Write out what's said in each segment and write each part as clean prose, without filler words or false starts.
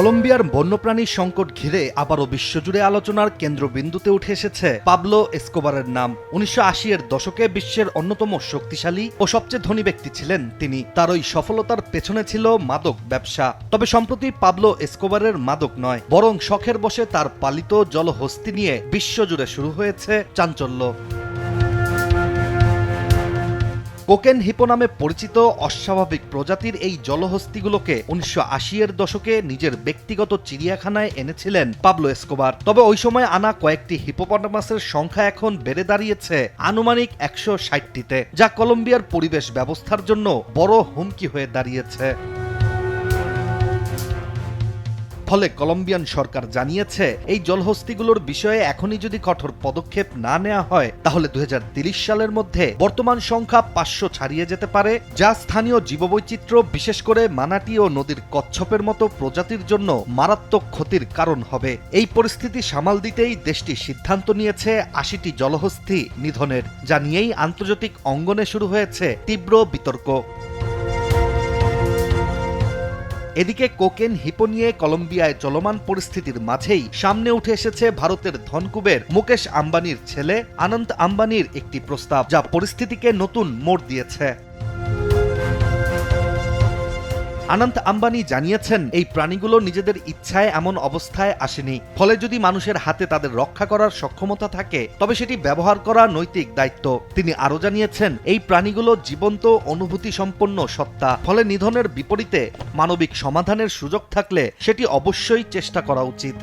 কলম্বিয়ার বন্যপ্রাণী সংকট ঘিরে আবারও বিশ্বজুড়ে আলোচনার কেন্দ্রবিন্দুতে উঠে এসেছে পাবলো এসকোবারের নাম। ১৯৮০-এর দশকে বিশ্বের অন্যতম শক্তিশালী ও সবচেয়ে ধনী ব্যক্তি ছিলেন তিনি। তার ওই সফলতার পেছনে ছিল মাদক ব্যবসা। তবে সম্প্রতি পাবলো এসকোবারের মাদক নয়, বরং শখের বশে তার পালিত জলহস্তি নিয়ে বিশ্বজুড়ে শুরু হয়েছে চাঞ্চল্য। কোকেন হিপো নামে পরিচিত অস্বাভাবিক প্রজাতির এই জলহস্তিগুলোকে ১৯৮০-এর দশকে নিজের ব্যক্তিগত চিড়িয়াখানায় এনেছিলেন পাবলো এসকোবার। তবে ওই সময় আনা কয়েকটি হিপোপটামাসের সংখ্যা এখন বেড়ে দাঁড়িয়েছে আনুমানিক ১৬০টিতে, যা কলম্বিয়ার পরিবেশ ব্যবস্থার জন্য বড় হুমকি হয়ে দাঁড়িয়েছে। ফলে কলম্বিয়ান সরকার জানিয়েছে, এই জলহস্তিগুলোর বিষয়ে এখনই যদি কঠোর পদক্ষেপ না নেওয়া হয় তাহলে ২০৩০ সালের মধ্যে বর্তমান সংখ্যা ৫০০ ছাড়িয়ে যেতে পারে, যা স্থানীয় জীববৈচিত্র্য বিশেষ করে মানাটি ও নদীর কচ্ছপের মতো প্রজাতির জন্য মারাত্মক ক্ষতির কারণ হবে। এই পরিস্থিতি সামাল দিতেই দেশটি সিদ্ধান্ত নিয়েছে ৮০টি জলহস্তি নিধনের, যা নিয়েই আন্তর্জাতিক অঙ্গনে শুরু হয়েছে তীব্র বিতর্ক। এদিকে কোকেন হিপো নিয়ে কলম্বিয়ায় চলমান পরিস্থিতির মাঝেই সামনে উঠে এসেছে ভারতের ধনকুবের মুকেশ আম্বানির ছেলে আনন্ত আম্বানির একটি প্রস্তাব, যা পরিস্থিতিকে নতুন মোড় দিয়েছে। আনন্ত আম্বানি জানিয়েছেন, এই প্রাণীগুলো নিজেদের ইচ্ছায় এমন অবস্থায় আসেনি। ফলে যদি মানুষের হাতে তাদের রক্ষা করার সক্ষমতা থাকে তবে সেটি ব্যবহার করা নৈতিক দায়িত্ব। তিনি আরও জানিয়েছেন, এই প্রাণীগুলো জীবন্ত অনুভূতি সম্পন্ন সত্তা। ফলে নিধনের বিপরীতে মানবিক সমাধানের সুযোগ থাকলে সেটি অবশ্যই চেষ্টা করা উচিত।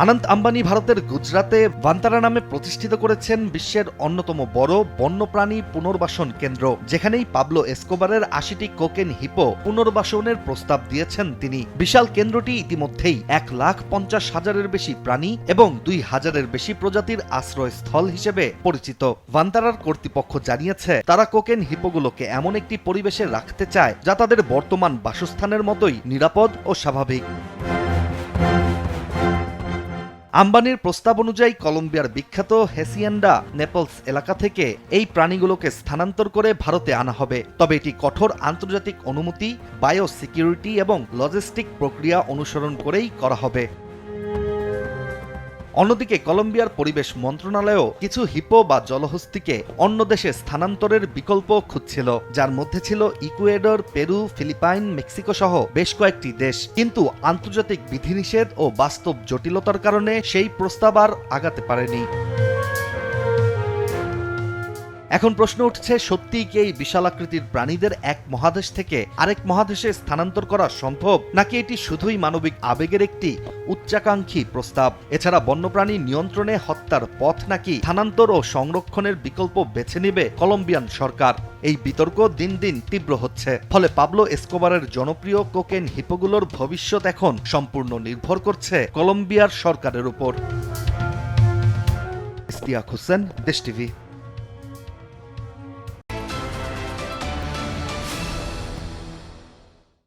আনন্ত আম্বানি ভারতের গুজরাতে ভান্তারা নামে প্রতিষ্ঠিত করেছেন বিশ্বের অন্যতম বড় বন্যপ্রাণী পুনর্বাসন কেন্দ্র, যেখানেই পাবলো এসকোবারের ৮০টি কোকেন হিপো পুনর্বাসনের প্রস্তাব দিয়েছেন তিনি। বিশাল কেন্দ্রটি ইতিমধ্যেই ১,৫০,০০০-এর বেশি প্রাণী এবং ২,০০০-এর বেশি প্রজাতির আশ্রয়স্থল হিসেবে পরিচিত। ভান্তারার কর্তৃপক্ষ জানিয়েছে, তারা কোকেন হিপোগুলোকে এমন একটি পরিবেশে রাখতে চায় যা তাদের বর্তমান বাসস্থানের মতোই নিরাপদ ও স্বাভাবিক। আম্বানির প্রস্তাব অনুযায়ী কলম্বিয়ার বিখ্যাত হেসিয়েন্ডা নেপলস এলাকা থেকে এই প্রাণীগুলোকে স্থানান্তর করে ভারতে আনা হবে। তবে এটি কঠোর আন্তর্জাতিক অনুমতি, বায়োসিকিউরিটি এবং লজিস্টিক প্রক্রিয়া অনুসরণ করেই করা হবে। অন্যদিকে কলম্বিয়ার পরিবেশ মন্ত্রণালয়ও কিছু হিপো বা জলহস্তিকে অন্য দেশে স্থানান্তরের বিকল্প খুঁজছিল, যার মধ্যে ছিল ইকুয়েডর, পেরু, ফিলিপাইন, মেক্সিকো সহ বেশ কয়েকটি দেশ। কিন্তু আন্তর্জাতিক বিধিনিষেধ ও বাস্তব জটিলতার কারণে সেই প্রস্তাব আর আগাতে পারেনি। এখন প্রশ্ন উঠছে, সত্যিই কি এই বিশালাকৃতির প্রাণীদের এক মহাদেশ থেকে আরেক মহাদেশে স্থানান্তর করা সম্ভব, নাকি এটি শুধুই মানবিক আবেগের একটি উচ্চাকাঙ্ক্ষী প্রস্তাব? এছাড়া বন্যপ্রাণী নিয়ন্ত্রণে হত্যার পথ নাকি স্থানান্তর ও সংরক্ষণের বিকল্প বেছে নেবে কলম্বিয়ান সরকার? এই বিতর্ক দিন দিন তীব্র হচ্ছে। ফলে পাবলো এসকোবারের জনপ্রিয় কোকেন হিপোগুলোর ভবিষ্যৎ এখন সম্পূর্ণ নির্ভর করছে কলম্বিয়ার সরকারের উপর। ইশতিয়াক হোসেন, দেশ টিভি।